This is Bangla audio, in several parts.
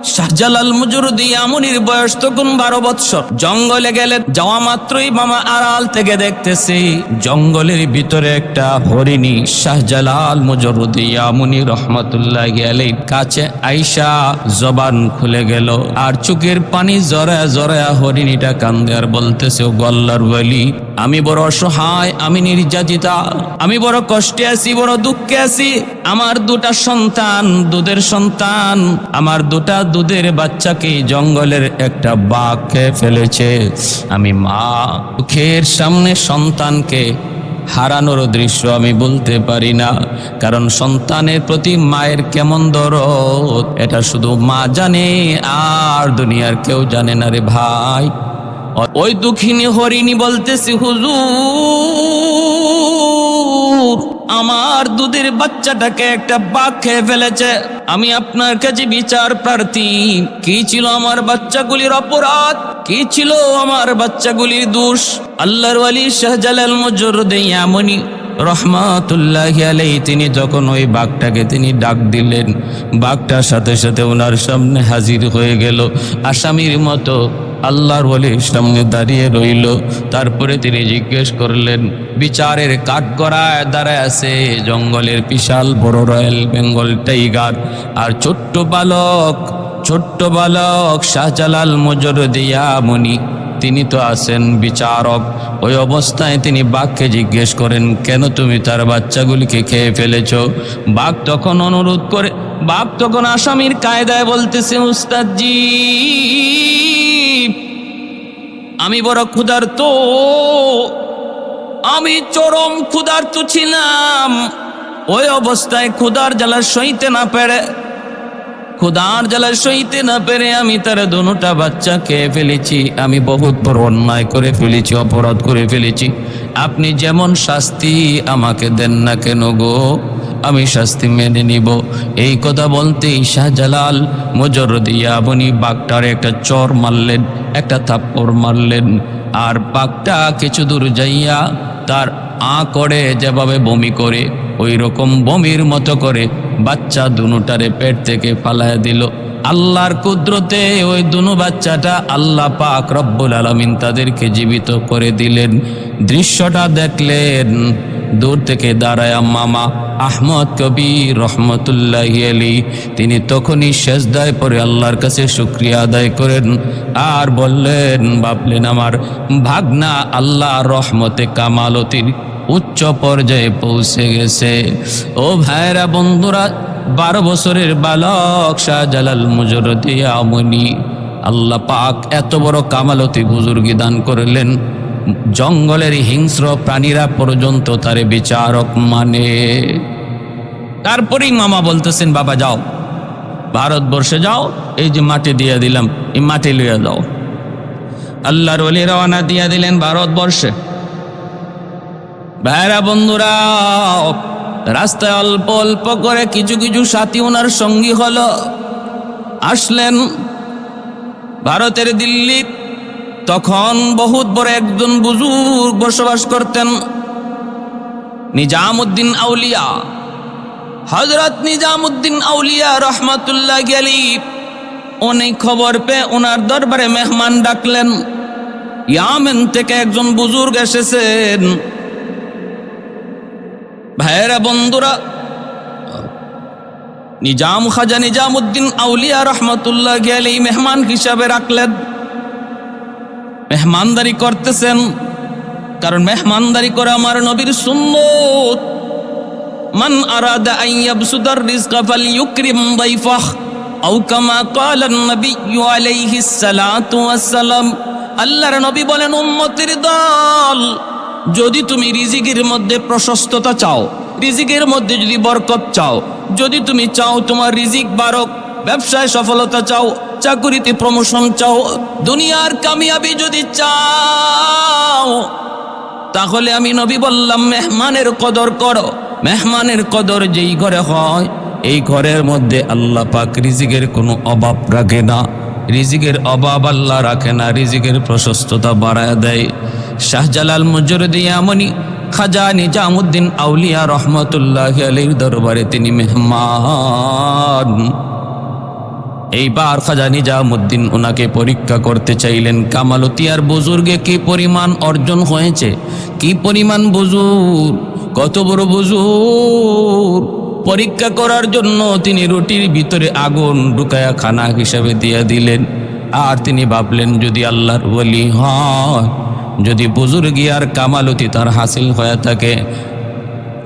শাহজালাল মুজরদি আমনির বয়স তখন 12 বৎসর। জঙ্গলে গেলেন, যাওয়া মাত্রই মামা আড়াল থেকে দেখতেছি জঙ্গলের ভিতরে একটা হরিণী। শাহজালাল মুজরদি আমনি রহমাতুল্লাহি আলাইহি কাছে আইসা জবান খুলে গেল, আর চোখের পানি জড়ায়া জড়ায়া হরিণীটা কান্দে আর বলতেছে, ও আল্লাহর ওয়ালি, আমি বড় অসহায়, আমি নির্যাতিতা, আমি বড় কষ্টে আছি, বড় দুঃখে আছি। আমার 2টা সন্তান, দুধের সন্তান, আমার 2টা দুধের বাচ্চাকে জঙ্গলের একটা বাঘ খেয়ে ফেলেছে। আমি মা, চোখের সামনে সন্তানকে হারানোর দৃশ্য আমি বলতে পারি না, কারণ সন্তানের প্রতি মায়ের কেমন দরদ এটা শুধু মা জানে, আর দুনিয়ার কেউ জানে না রে ভাই। ওই দুঃখিনী হরিণী বলতেছি, হুজুর, আমার দুধের বাচ্চাটাকে একটা বাঘ খেয়ে ফেলেছে, আমি আপনার কাছে বিচার প্রার্থী। কি ছিল আমার বাচ্চাগুলির অপরাধ, কি ছিল আমার বাচ্চাগুলির দোষ? আল্লাহর ওয়ালি শাহজালাল মুজরদি আমনি রহমাতুল্লাহি আলাইহি তিনি যখন ওই বাঘটাকে তিনি ডাক দিলেন, বাঘটার সাথে সাথে ওনার সামনে হাজির হয়ে গেল, আসামির মতো আল্লাহর ওয়ালির সামনে দাঁড়িয়ে রইল। তারপরে তিনি জিজ্ঞেস করলেন, বিচারের কাঠগড়ায় দাঁড়ায় আছে জঙ্গলের বিশাল বড় রয়্যাল বেঙ্গল টাইগার, আর ছোট্ট বালক শাহজালাল মুজরদি আমনি তিনি তো আছেন বিচারক। ওই অবস্থায় তিনি বাঘকে জিজ্ঞেস করেন, কেন তুমি তার বাচ্চাগুলিকে খেয়ে ফেলেছ? বাঘ তখন অনুরোধ করে, বাঘ তখন আসামির কায়দায় বলতেছে, উস্তাদজি, আমি বড় ক্ষুধার্ত, আমি চরম ক্ষুধার্ত ছিলাম। ওই অবস্থায় ক্ষুধার জ্বালা সইতে না পেরে আমি তার 2টা বাচ্চা খেয়ে ফেলেছি। আমি বহুত বড় অন্যায় করে ফেলেছি, অপরাধ করে ফেলেছি। আপনি যেমন শাস্তি আমাকে দেন না কেন গো, আমি শাস্তি মেনে নিব। এই কথা বলতেই শাহজালাল মুজরদি আমনি বাঘটার একটা চর মারলেন, একটা থাপ্পড় মারলেন, আর বাঘটা কিছু দূর যাইয়া তার করে যেভাবে বমি করে ওই রকম বমির মতো করে বাচ্চা 2টারে পেট থেকে ফালায়া দিল। আল্লাহর কুদরতে ওই 2 বাচ্চাটা আল্লাহ পাক রব্বুল আলামিন তাদেরকে জীবিত করে দিলেন। দৃশ্যটা দেখলেন দূর থেকে দাঁড়ায়া মামা আহমদ কবির রহমতুল্লাহি আলাইহি তিনি তখনই সেজদায় পড়ে আল্লাহর কাছে শুকরিয়া আদায় করেন আর বললেন, ভাবলেন আমার ভাগনা আল্লাহ রহমতে কামালতির উচ্চ পর্যায়ে পৌঁছে গেছে। ও ভাইরা বন্ধুরা, 12 বছরের বালক শাহজালাল মুজরদি আমনি আল্লাহ পাক এত বড় কামালতি বুজুর্গি দান করলেন, জঙ্গলের হিংস্র প্রাণীরা পর্যন্ত তারে বিচারক মানে। তারপরেই মামা বলতেছেন, বাবা যাও, ভারতবর্ষে যাও, এই যে মাটি দিয়ে দিলাম, এই মাটি লইয়া যাও। আল্লাহর ওলি রওনা দিয়া দিলেন ভারতবর্ষে। ভাইরা বন্ধুরা, রাস্তায় অল্প অল্প করে কিছু কিছু সাথী ওনার সঙ্গী হলো, আসলেন ভারতের দিল্লি। তখন বহুত বড় একজন বুজুর্গ বসবাস করতেন, নিজামউদ্দিন আউলিয়া, হযরত নিজামউদ্দিন আউলিয়া রহমাতুল্লাহি আলাইহি। অনেক খবর পেয়ে ওনার দরবারে মেহমান ডাকলেন। ইয়ামেন থেকে একজন বুজুর্গ এসেছেন। ভাইরা বন্ধুরা, খাজা নিজামউদ্দিন আউলিয়া রহমাতুল্লাহি আলাইহি মেহমান হিসাবে রাখলেন। মেহমানদারি করতেছেন, কারণ মেহমানদারি করে আমার নবীর সুন্নত। মান আরাদা আন ইয়াবসুদার রিজকা ফালইউকরিম দাইফাহ আও কামা ক্বালা নবী আলাইহিস সালাতু ওয়াস সালাম। আল্লাহর নবী বলেন, উম্মতের দল, যদি তুমি রিজিকের মধ্যে প্রশস্ততা চাও, রিজিকের মধ্যে যদি বরকত চাও, যদি তুমি চাও তোমার রিজিক বাড়ক, ব্যবসায় সফলতা চাও, চাকুরিতে প্রমোশন চাও, দুনিয়ার কামিয়াবি যদি চাও, তাহলে আমি নবী বললাম মেহমানের কদর করো। মেহমানের কদর যেই ঘরে হয়, এই ঘরের মধ্যে আল্লাহ পাক রিজিকের কোনো অভাব রাখে না, রিজিকের অভাব আল্লাহ রাখে না, রিজিকের প্রশস্ততা বাড়ায় দেয়। শাহজালাল মুজরদি আমনি খাজা নিজামউদ্দিন আউলিয়া রহমতুল্লাহি আলাইহির দরবারে তিনি মেহমান। এইবার খাজা নিজামুদ্দিন ওনাকে পরীক্ষা করতে চাইলেন কামালতি আর বুজুর্গে কি পরিমাণ অর্জন হয়েছে, কি পরিমাণ বুজুর্গ, কত বড় বুজুর্গ। পরীক্ষা করার জন্য তিনি রুটির ভিতরে আগুন ঢুকায়া খানা হিসাবে দিয়ে দিলেন। আর তিনি ভাবলেন যদি আল্লাহর ওলি হয়, যদি বুজুর্গি আর কামালতি তার হাসিল হয়ে থাকে,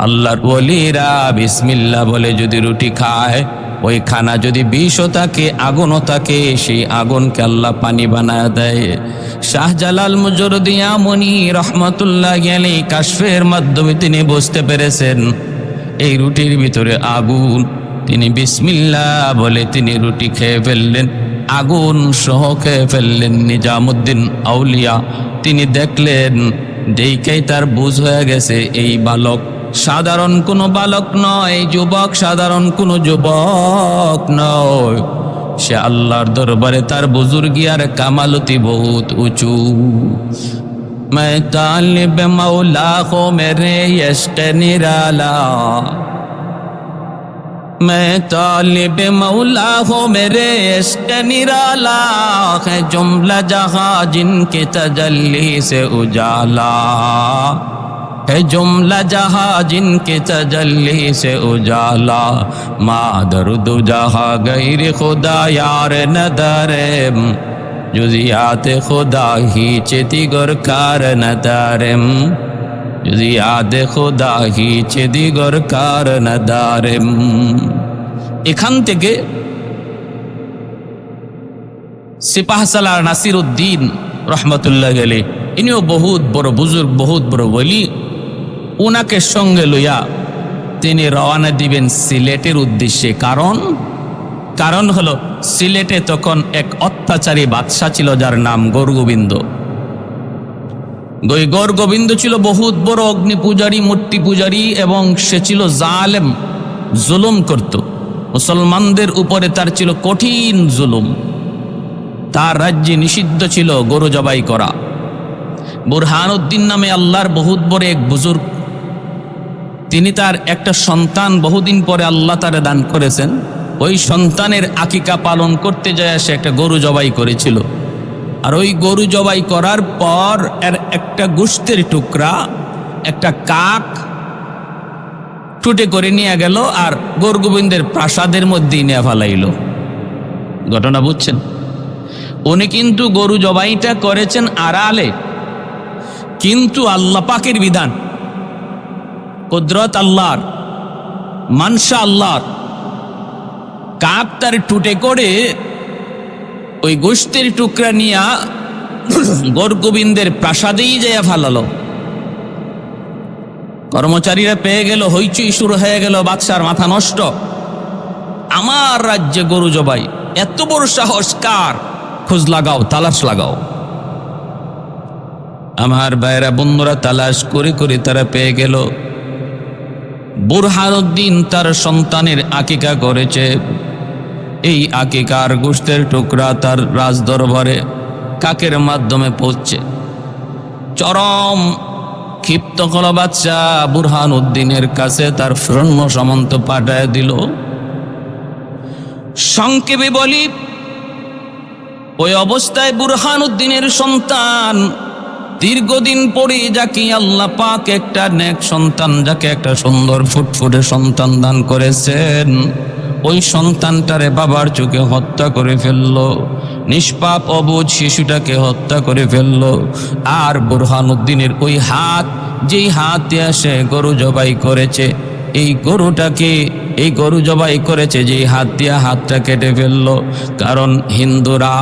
আল্লাহর ওলিরা বিসমিল্লাহ বলে যদি রুটি খায়, ওই খানা যদি বিষও থাকে আগুনও থাকে, সেই আগুনকে আল্লাহ পানি বানায় দেয়। শাহজালাল মুজরদিয়া মনি রহমতুল্লাহ আলাইহি কাশফের মাধ্যমে তিনি বুঝতে পেরেছেন এই রুটির ভিতরে আগুন। তিনি বিসমিল্লাহ বলে তিনি রুটি খেয়ে ফেললেন, আগুন সহ খেয়ে ফেললেন। নিজামুদ্দিন আউলিয়া তিনি দেখলেন, দেখেই তার বুঝ হয়ে গেছে এই বালক সাধারণ কোনো বালক নয়, যুবক সাধারণ কোনো যুবক নয়, সে আল্লাহর দরবারে তার বুজুর্গি আর কামালতি বহুত উঁচু। मैं तालिब मौला हो मेरे इश्क निराला, मैं तालिब मौला हो मेरे इश्क निराला, है जुमला जहां जिनके तजल्ली से उजाला, है जुमला जहां जिनके तजल्ली से उजाला, मादर दो जहां गैर खुदा यार नदरे, जुजियात खुदा ही चितिगर कार नदारेम, जुजियात खुदा ही चितिगर कार नदारेम। এখান থেকে সিপাহসালার নাসিরউদ্দিন রহমতুল্লাহ আলাইহি, ইনিও বহুত বড় বুজুর্গ, বহুত বড় ওলি। ওনাকে সঙ্গে লইয়া তিনি রওনা দিবেন সিলেটের উদ্দেশ্যে। কারণ হলো সিলেটে তখন এক অত্যাচারী বাদশা ছিল যার নাম গৌরগোবিন্দ। গৌরগোবিন্দ ছিল বহুত বড় অগ্নি পূজারী, মূর্তি পূজারী, এবং সে ছিল জালেম, জুলুম করত মুসলমানদের উপরে। তার ছিল কঠিন জুলুম। তার রাজ্যে নিষিদ্ধ ছিল গরু জবাই করা। বুরহানুদ্দিন নামে আল্লাহর বহুত বড় এক বুজুর্গ, তিনি তার একটা সন্তান বহুদিন পরে আল্লাহ তারে দান করেছেন। ওই সন্তানের আকিকা পালন করতে যায় সে একটা গরু জবাই করেছিল। আর ওই গরু জবাই করার পর এর একটা গোশতের টুকরা একটা কাক টুটে করে নিয়ে গেল আর গৌরগোবিন্দের প্রাসাদের মধ্যেই নিয়ে ফেলাইল। ঘটনা বুঝছেন? উনি কিন্তু গরু জবাইটা করেছেন আড়ালে, কিন্তু আল্লাহ পাকের বিধান, কুদরত আল্লাহর, মানসা আল্লাহর। কাক তার টুটে করে ওই গোশতের টুকরা নিয়া গৌরগোবিন্দের প্রাসাদেই যাইয়া ফালালো। কর্মচারীরা পেয়ে গেল, হইচই শুরু হয়ে গেল, বাদশার মাথা নষ্ট। আমার রাজ্যে গরু জবাই, এত বড় সাহস কার? খোঁজ লাগাও, তালাশ লাগাও। আমার ভাইরা বন্ধুরা তালাশ করে করে তারা পেয়ে গেল বুরহানুদ্দিন তার সন্তানের আকিকা করেছে। এই আকিকার গোশতের টুকরা তার রাজদরবারে কাকের মাধ্যমে পৌঁছে। চরম ক্ষিপ্ত হল বাদশা, বুরহানুদ্দিনের কাছে তার সৈন্য সামন্ত পাঠায় দিল। সংক্ষেপে বলি, ওই অবস্থায় বুরহানুদ্দিনের সন্তান দীর্ঘদিন পরে যাকে আল্লাহ পাক একটা নেক সন্তান, যাকে একটা সুন্দর ফুটফুটে সন্তান দান করেছেন, ওই সন্তানটারে বাবার চোখে হত্যা করে ফেললো। নিষ্পাপ অবুঝ শিশুটাকে হত্যা করে ফেললো। আর বুরহানুদ্দিনের ওই হাত, যেই হাত দিয়ে সে গরু জবাই করেছে, এই গরুটাকে, এই গরু জবাই করেছে যেই হাত দিয়ে, হাতটা কেটে ফেললো। কারণ হিন্দুরা,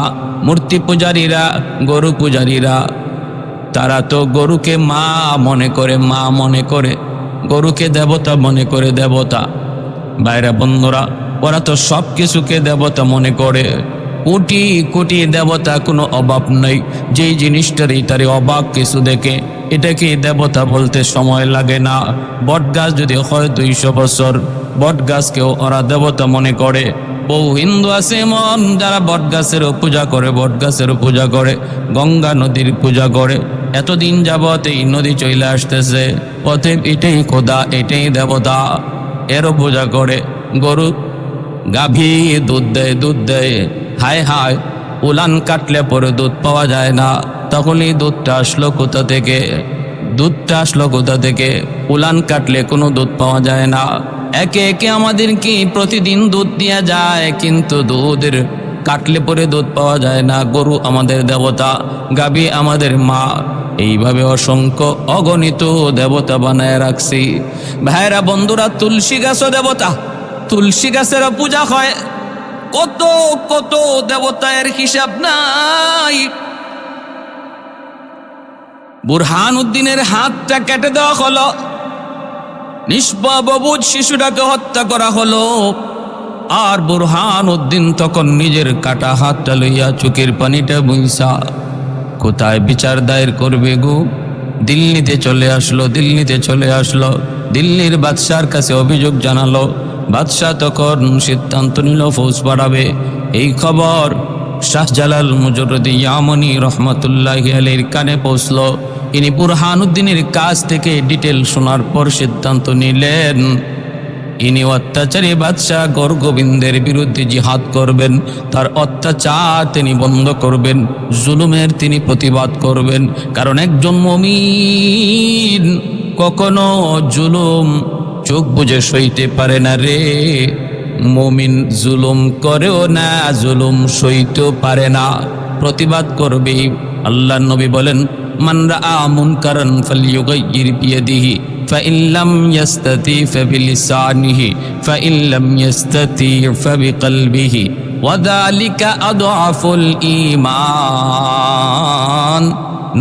মূর্তি পূজারীরা, গরু পূজারীরা, তারা তো গরুকে মা মনে করে, মা মনে করে, গরুকে দেবতা মনে করে, দেবতা। বাইরা বন্ধুরা, ওরা তো সব কিছুকে দেবতা মনে করে। কোটি কোটি দেবতা, কোনো অভাব নেই। যেই জিনিসটারই তারই অবাক কিছু দেখে, এটাকে দেবতা বলতে সময় লাগে না। বট গাছ যদি হয় 200 বছর, বট গাছকেও ওরা দেবতা মনে করে। বহু হিন্দু আছে এমন যারা বট গাছেরও পূজা করে, বট গাছেরও পূজা করে, গঙ্গা নদীর পূজা করে। এতদিন যাবত এই নদী চলে আসতেছে, অতএব এটাই খোদা, এটাই দেবতা, এরও পূজা করে। গরু গাভী দুধ দেয়, দুধ দেয়, হায় হায় উলান কাটলে পরে দুধ পাওয়া যায় না। তখনই দুধটা আসলো কোথা থেকে? দুধটা আসলো কোথা থেকে? উলান কাটলে কোনো দুধ পাওয়া যায় না। একে একে আমাদেরকে প্রতিদিন দুধ দেওয়া যায়, কিন্তু দুধের কাটলে পরে দুধ পাওয়া যায় না। গরু আমাদের দেবতা, গাভী আমাদের মা, এইভাবে অসংখ্য অগণিত দেবতা বানায় রাখছি। ভাইরা বন্ধুরা, তুলসী গাছও দেবতা, তুলসী গাছেরও পূজা হয়। কত কত দেবতার হিসাব নাই। বুরহানুদ্দিনের হাতটা কেটে দেওয়া হলো, নিষ্পাপ অবুঝ শিশুটাকে হত্যা করা হলো। আর বুরহানুদ্দিন তখন নিজের কাটা হাতটা লইয়া চোখের পানিটা বুইসা কোথায় বিচার দায়ের করবে গো? দিল্লিতে চলে আসলো, দিল্লিতে চলে আসলো। দিল্লির বাদশার কাছে অভিযোগ জানালো। বাদশাহ তখন সিদ্ধান্ত নিল ফৌজ বাড়াবে। এই খবর শাহজালাল মুজরদি ইয়ামনি রহমতুল্লাহি আলাইহির কানে পৌঁছলো। ইনি বুরহানুদ্দিনের কাছ থেকে ডিটেল শোনার পর সিদ্ধান্ত নিলেন ইনি অত্যাচারী বাদশাহ গৌরগোবিন্দের বিরুদ্ধে জিহাদ করবেন। তার অত্যাচার তিনি বন্ধ করবেন, জুলুমের তিনি প্রতিবাদ করবেন। কারণ একজন মুমিন কখনো জুলুম চোখ বুজে সইতে পারে না রে। মুমিন জুলুম করেও না, জুলুম সইতেও পারে না, প্রতিবাদ করবে। আল্লাহর নবী বলেন, মান রাআ মুনকারান ফালইয়ুগাইয়ির বিয়াদিহি ফাইন লাম ইয়াস্তাতি ফাবিলিসানিহি ফাইন লাম ইয়াস্তাতি ফাবিকলবিহি ওয়া যালিকা আদআফুল ঈমান।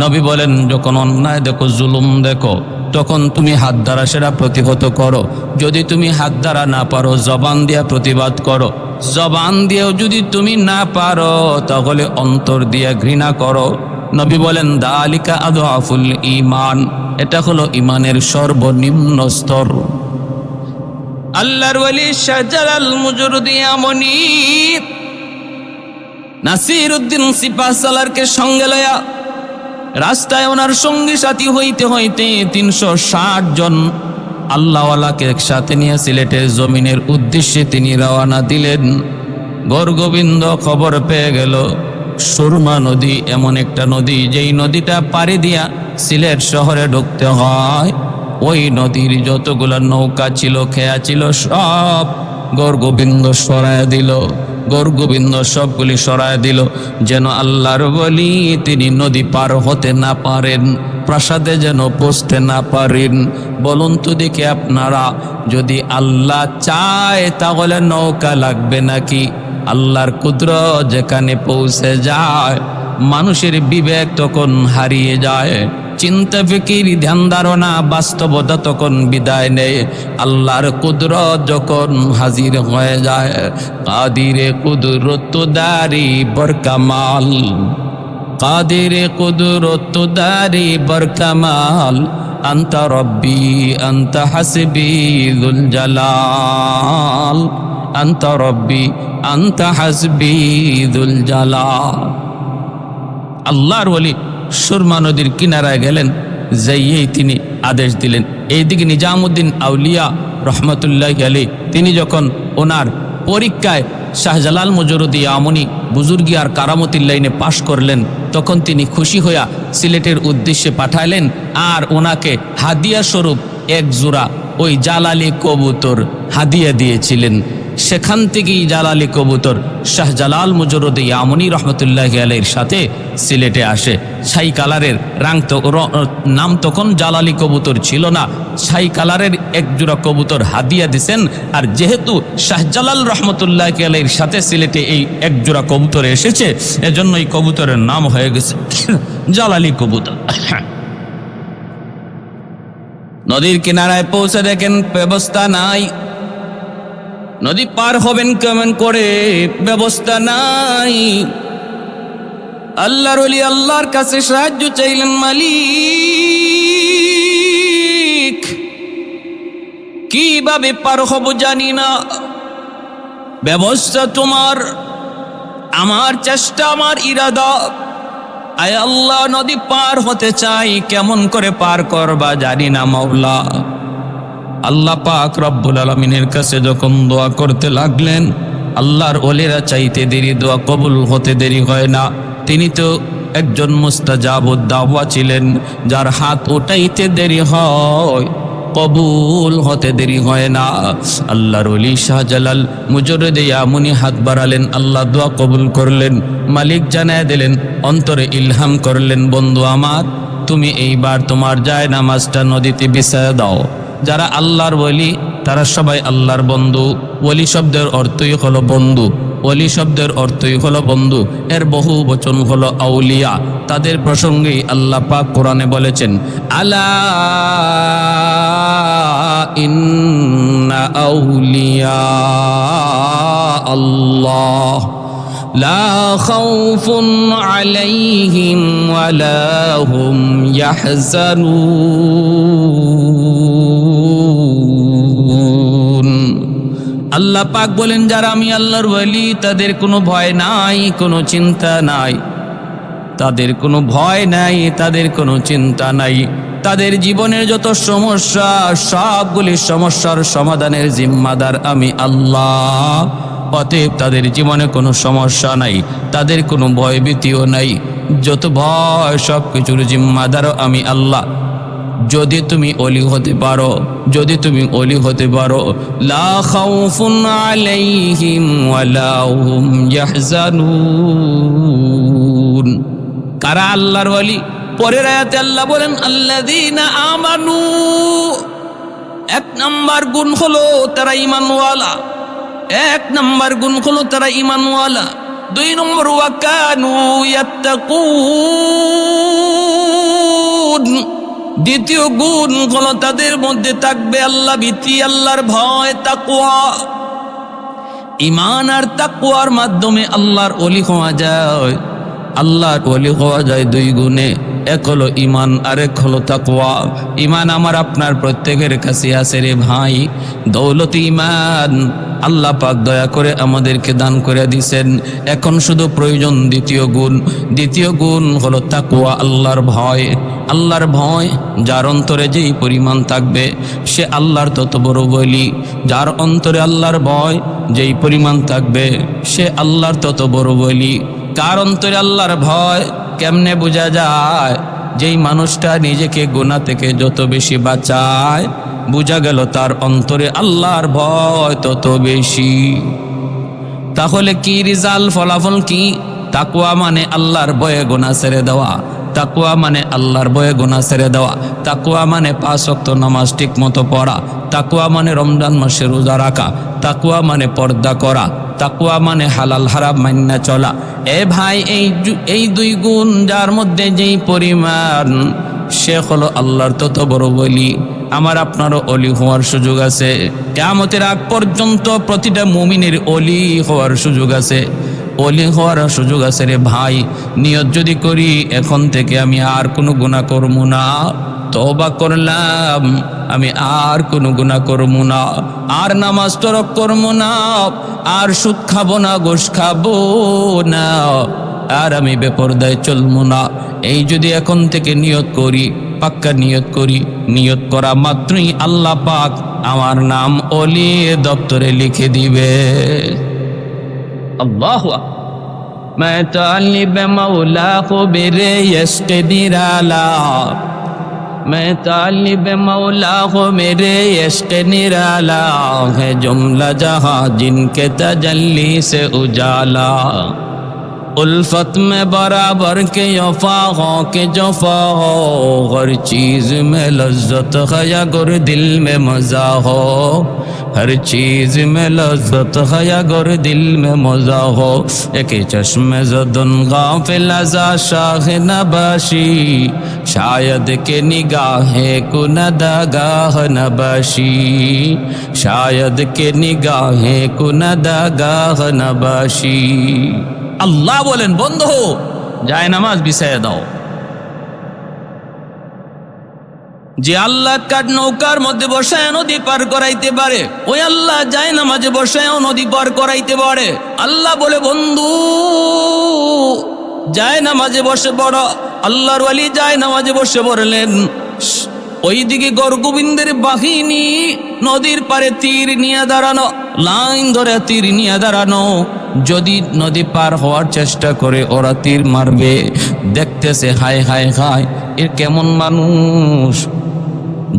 নবী বলেন, যখন অন্যায় দেখো, জুলুম দেখো, তখন তুমি হাত দ্বারা সেটা প্রতিহত করো। যদি তুমি হাত দ্বারা না পারো, জবান দিয়া প্রতিবাদ করো। জবান দিয়েও যদি তুমি না পারো, তাহলে অন্তর দিয়া ঘৃণা করো। নবী বলেন, দালিকা আদআফুল ঈমান, এটা হলো ঈমানের সর্বনিম্ন স্তর। আল্লাহর ওয়ালি শাহজালাল মুজরদি ইয়ামনি নাসিরউদ্দিন সিপাহসালারকে সঙ্গে লয়া রাস্তায় ওনার সঙ্গী সাথী হইতে হইতে 360 জন আল্লাহওয়ালাকে একসাথে নিয়ে সিলেটের জমিনের উদ্দেশ্যে তিনি রওনা দিলেন। গৌরগোবিন্দ খবর পেয়ে গেল সুরমা নদী এমন একটা নদী, যেই নদীটা পাড়ি দিয়া সিলেট শহরে ঢুকতে হয়। ওই নদীর যতগুলা নৌকা ছিল, খেয়া ছিল, সব গৌরগোবিন্দ সরায় দিল। গৌরগোবিন্দ সবগুলি সরায় দিল, যেন আল্লাহর বলি তিনি নদী পার হতে না পারেন, প্রাসাদে যেন পৌঁছতে না পারেন। বলুন তো দেখি আপনারা, যদি আল্লাহ চায় তাহলে নৌকা লাগবে নাকি? আল্লাহর কুদরত যেখানে পৌঁছে যায়, মানুষের বিবেক তখন হারিয়ে যায়, চিন্তা ফিকির ধ্যান ধারণা বাস্তবতা তখন বিদায় নেয়। আল্লাহর কুদরত যখন হাজির হয়ে যায়, কাদিরে কুদরত দারি বরকামাল, কাদিরে কুদরত দারি বরকামাল, আনতা রব্বি আনতা হাসবি যুল জালাল, আনতা রব্বি আনতা হাসবি যুল জালাল। আল্লাহর ওলি সুরমা নদীর কিনারায় গেলেন, যাইয়েই তিনি আদেশ দিলেন। এইদিকে নিজামুদ্দিন আউলিয়া রহমতুল্লাহি আলাইহি তিনি যখন ওনার পরীক্ষায় শাহজালাল মুজরদি ইয়ামনি বুজুর্গি আর কারামতির লাইনে পাশ করলেন, তখন তিনি খুশি হইয়া সিলেটের উদ্দেশ্যে পাঠাইলেন। আর ওনাকে হাদিয়া স্বরূপ এক জোড়া ওই জালালি কবুতর হাদিয়া দিয়েছিলেন। সেখান থেকেই জালালি কবুতর শাহজালাল মুজরদি ইয়ামনি রহমতুল্লাহি আলাইহির সাথে সিলেটে আসে। ছাই কালারের নাম তখন জালালি কবুতর ছিল না, ছাই কালারের এক জোড়া কবুতর হাদিয়া দিছেন। আর যেহেতু শাহজালাল রহমতুল্লাহি আলাইহির সাথে সিলেটে এই এক জোড়া কবুতর এসেছে, এজন্য এই কবুতরের নাম হয়ে গেছে জালালি কবুতর। নদীর কিনারায় পৌঁছে দেখেন ব্যবস্থা নাই, নদী পার হবেন কেমন করে, ব্যবস্থা নাই। আল্লাহর ওলি আল্লাহর কাছে সাহায্য চাইলেন, মালিক কিভাবে পার হব জানি না, ব্যবস্থা তোমার, আমার চেষ্টা আমার ইরাদা। আয় আল্লাহ, নদী পার হতে চাই, কেমন করে পার করবা জানি না মাওলা। আল্লাহ পাক রব্বুল আলামিনের কাছে যখন দোয়া করতে লাগলেন, আল্লাহর ওলিরা চাইতে দেরি, দোয়া কবুল হতে দেরি হয় না। তিনি তো একজন মুস্তাজাবুদ দাওয়া ছিলেন, যার হাত উঠাইতে দেরি হয়, কবুল হতে দেরি হয় না। আল্লাহর ওলি শাহজালাল মুজরদে ইয়ামুনি হাত বাড়ালেন, আল্লাহ দোয়া কবুল করলেন। মালিক জানায় দিলেন, অন্তরে ইলহাম করলেন, বন্ধু আমার, তুমি এইবার তোমার যায় নামাজটা নদীতে বিছায়া দাও। যারা আল্লাহর ওলি তারা সবাই আল্লাহর বন্ধু। ওলি শব্দের অর্থই হলো বন্ধু। ওলি শব্দের অর্থই হলো বন্ধু, এর বহু বচন হলো আউলিয়া। তাদের প্রসঙ্গেই আল্লাহ পাক কোরআনে বলেছেন, আলা ইন্না আউলিয়া আল্লাহ লা খাউফুন আলাইহিম ওয়ালা হুম ইয়াহজানুন। আল্লাহ পাক বলেন, যারা আমি আল্লাহর ওলি তাদের কোনো ভয় নাই, কোনো চিন্তা নাই, তাদের কোনো ভয় নাই, তাদের কোনো চিন্তা নাই। তাদের জীবনের যত সমস্যা, সবগুলি সমস্যার সমাধানের জিম্মাদার আমি আল্লাহ। অতএব তাদের জীবনে কোনো সমস্যা নাই, তাদের কোনো ভয়ভীতিও নাই। যত ভয় সব কিছুর জিম্মাদারও আমি আল্লাহ। যদি তুমি ওলি হতে পারো, যদি তুমি ওলি হতে পারো, লা খাউফুন আলাইহিম ওয়ালা হুম ইয়াহজানুন। কারা আল্লাহর ওলি? পরের আয়াতে আল্লাহ বলেন, আল্লাযীনা আমানু। এক নাম্বার গুণ হলো তারা ঈমানওয়ালা। এক নাম্বার গুণ হলো তারা ঈমানওয়ালা। দুই নম্বর, ওয়া কানু ইয়াত্তাকুন। দ্বিতীয় গুণ হলো তাদের মধ্যে থাকবে আল্লাহ ভীতি, আল্লাহর ভয়, তাকওয়া। ঈমান আর তাকওয়ার মাধ্যমে আল্লাহর ওলি হওয়া যায়। আল্লাহর ওলি হওয়া যায় দুই গুণে, এক হলো ঈমান আর এক হলো তাকওয়া। ঈমান আমার আপনার প্রত্যেকের কাছে আছে রে ভাই, দৌলত ঈমান আল্লাহ পাক দয়া করে আমাদেরকে দান করে দিয়েছেন। এখন শুধু প্রয়োজন দ্বিতীয় গুণ। দ্বিতীয় গুণ হলো তাকওয়া, আল্লাহর ভয়। আল্লাহর ভয় যার অন্তরে যেই পরিমাণ থাকবে সে আল্লাহর তত বড় বলি। যার অন্তরে আল্লাহর ভয় যেই পরিমাণ থাকবে সে আল্লাহর তত বড় বলি। কার অন্তরে আল্লাহর ভয় কেমনে বোঝা যায়? যেই মানুষটা নিজেকে গুনাহ থেকে যত বেশি বাঁচায়, বোঝা গেল তার অন্তরে আল্লাহর ভয় তত বেশি। তাহলে কি রেজাল্ট, ফলাফল কি? তাকওয়া মানে আল্লাহর ভয়ে গুনাহ ছেড়ে দেওয়া। তাকওয়া মানে আল্লাহর ভয়ে গুনাহ ছেড়ে দেওয়া। তাকওয়া মানে 5 ওয়াক্ত নামাজ ঠিক মতো পড়া। তাকওয়া মানে রমজান মাসে রোজা রাখা। তাকওয়া মানে পর্দা করা। তাকওয়া মানে হালাল হারাম মান্না চলা। এ ভাই, এই দুই গুণ যার মধ্যে যেই পরিমাণ, সে হলো আল্লাহর তত বড় বলি। আমার আপনারও অলি হওয়ার সুযোগ আছে। কিয়ামতের আগ পর্যন্ত প্রতিটা মুমিনের অলি হওয়ার সুযোগ আছে। অলি হওয়ার সুযোগ আছে রে ভাই। নিয়ত যদি করি এখন থেকে আমি আর কোনো গুনাহ করব না, তওবা করলাম, আমি আর কোনো গুনাহ করব না, আর নামাজ তরক করব না, আর সুদ খাবো না, ঘুষ খাবো না, আর আমি বেপরদায় চলবো না। এই যদি এখন থেকে নিয়ত করি, পাক্কা নিয়ত করি, নিয়ত করা মাত্রই আল্লাহ পাক আমার নাম ওলি দপ্তরে লিখে দিবে। আল্লাহু আকবার। मैं तालिब मौला को मेरे यश्क निराला, मैं तालिब मौला को मेरे यश्क निराला, है जुमला जहां जिनके तजल्ली से उजाला। उल्फत में बराबर के वफा हो के जफा हो, हर चीज में लज्जत है या गुर दिल में मजा हो, हर चीज में लज्जत है या गुर दिल में मजा हो। एक चश्मे ज़दन गाफिल अज़ा शाह नबाशी, शायद के निगाहे कुनदगाह नबाशी, शायद के निगाहे कुनदगाह नबाशी। আল্লাহ বলেন, বন্ধু যায় নামাজ বিছায়া দাও। যে আল্লাহ কাঠ নৌকার মধ্যে বসায় নদী পার করাইতে পারে, ওই আল্লাহ যায় নামাজে বসায় নদী পার করাইতে পারে। আল্লাহ বলে, বন্ধু যায় নামাজে বসে পড়। আল্লাহর ওয়ালি যায় নামাজে বসে পড়লেন। ওইদিকে গরগোবিন্দের বাহিনী নদীর পারে তীর নিয়ে দাঁড়ানো। লাইন ধরে তীর নিয়ে দাঁড়ানো, যদি নদী পার হওয়ার চেষ্টা করে ওরা তীর মারবে। দেখতেছে হায় হায় হায়, এর কেমন মানুষ,